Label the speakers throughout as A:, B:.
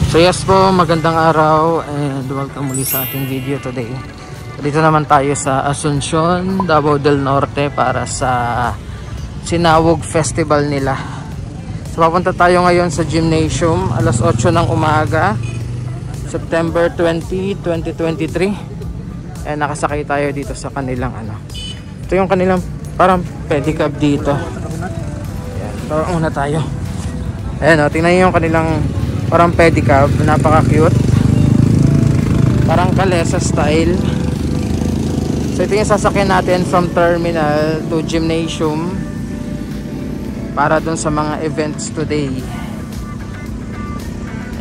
A: So yes po, magandang araw and welcome muli sa ating video today. Dito naman tayo sa Asuncion, Davao del Norte para sa Sinawog Festival nila. So papunta tayo ngayon sa gymnasium, alas 8 ng umaga, September 20, 2023. And nakasakay tayo dito sa kanilang ito yung kanilang parang pedicab dito. Ayan, so una tayo. Ayan tingnan nyo yung kanilang parang pedicab, napaka cute, parang kalesa style. So ito yung sasakyan natin from terminal to gymnasium para dun sa mga events today.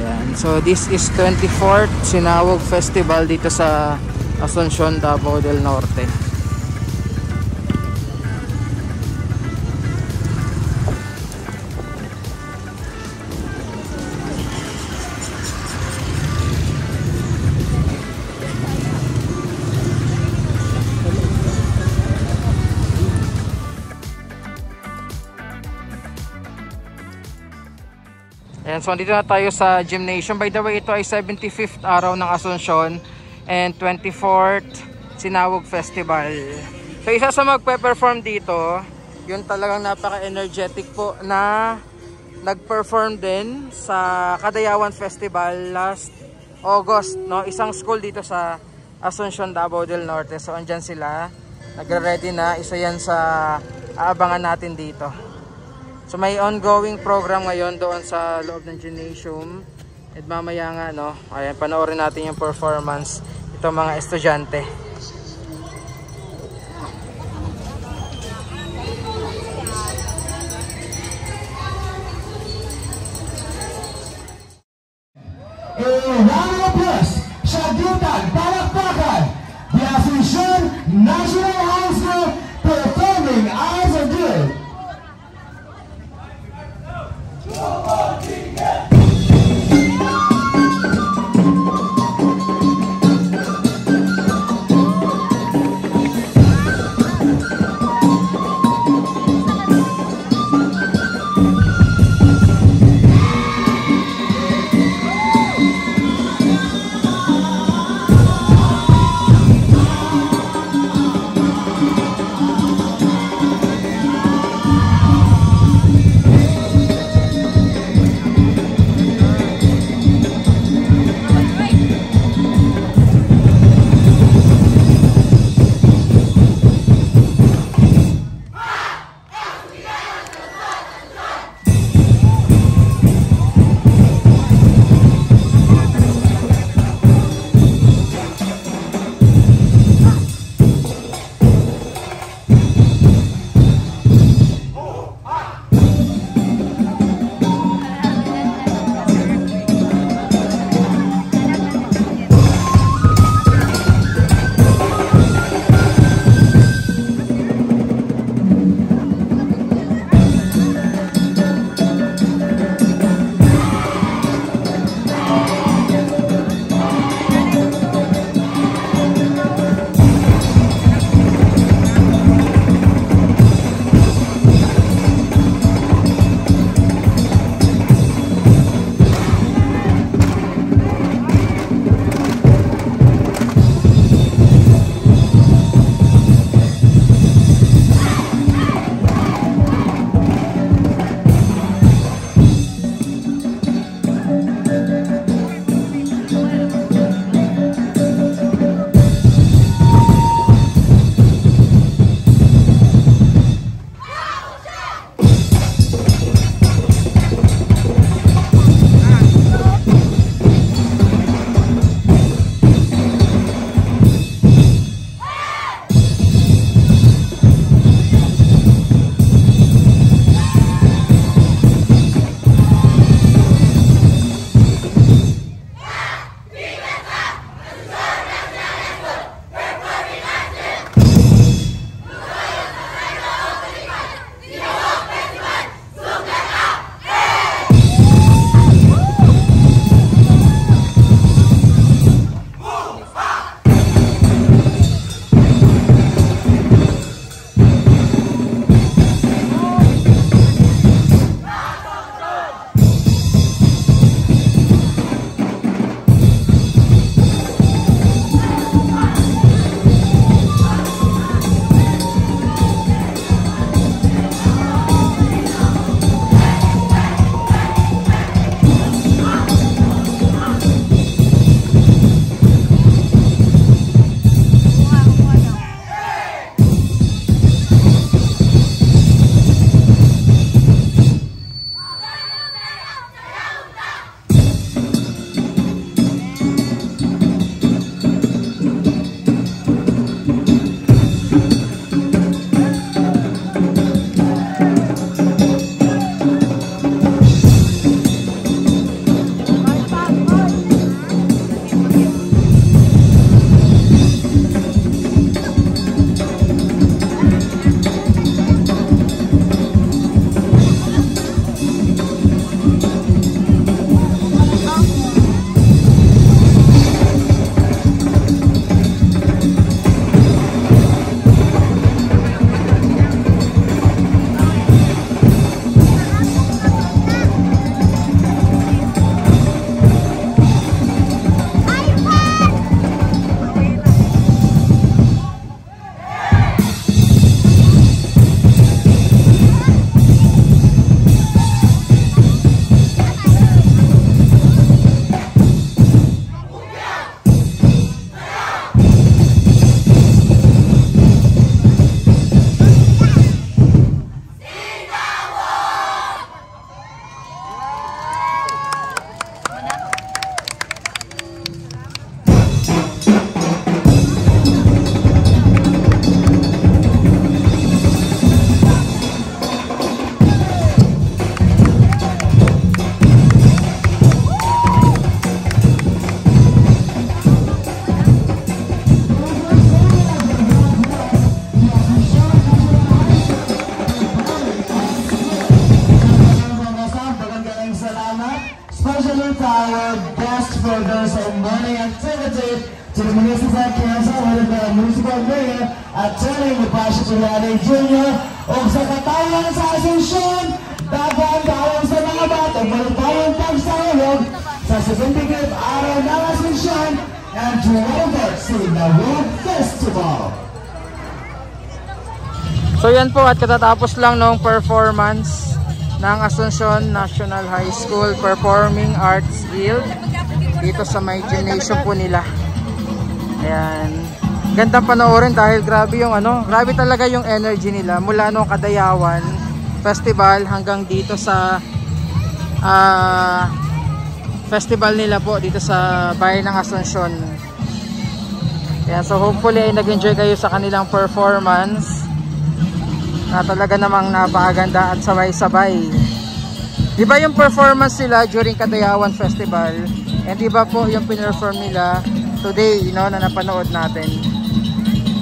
A: Ayan. So this is 24th Sinawog Festival dito sa Asuncion, Davao del Norte. Ayan, so dito na tayo sa gymnasium. By the way, ito ay 75th araw ng Asuncion and 24th Sinawog Festival. So isa sa magpe-perform dito, yun talagang napaka-energetic po na nag-perform din sa Kadayawan Festival last August, no? Isang school dito sa Asuncion, Davao del Norte. So andyan sila, nagre-ready na. Isa yan sa aabangan natin dito. So may ongoing program ngayon doon sa loob ng gymnasium. At mamaya nga ayan, panoorin natin yung performance itong mga estudyante.
B: Round of applause, sagutan, palakpakan, the Asuncion National High School performing as a group. there's a morning activity to the Municipal Council with the Municipal Mayor attending the Pasha Tulane Jr. o sa katawan sa Asuncion, dagang dalang sa nabat o malutayang pagsayalog sa 75th araw ng Asuncion and to welcome to the World Festival.
A: So yan po, at katatapos lang ng performance ng Asuncion National High School Performing Arts Guild dito sa may gymnasium po nila. Ayan, gandang panoorin dahil grabe yung grabe talaga yung energy nila mula nung Kadayawan Festival hanggang dito sa festival nila po dito sa bayan ng Asuncion. Ayan, so hopefully ay nag-enjoy kayo sa kanilang performance na talaga namang napakaganda at sabay-sabay. Diba yung performance nila during Kadayawan Festival, and iba po yung pinerform nila today, na napanood natin.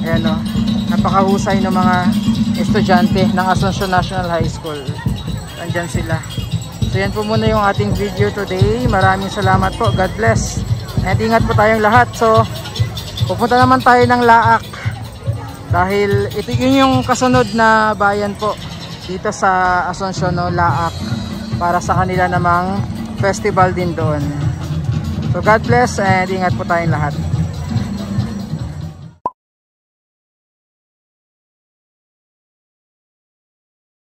A: Ayan, napakahusay ng mga estudyante ng Asuncion National High School. Andyan sila. So yan po muna yung ating video today. Maraming salamat po. God bless. And ingat po tayong lahat. So pupunta naman tayo ng Laak dahil ito yun yung kasunod na bayan po dito sa Asuncion, Laak, para sa kanila namang festival din doon. So God bless and ingat po tayong lahat.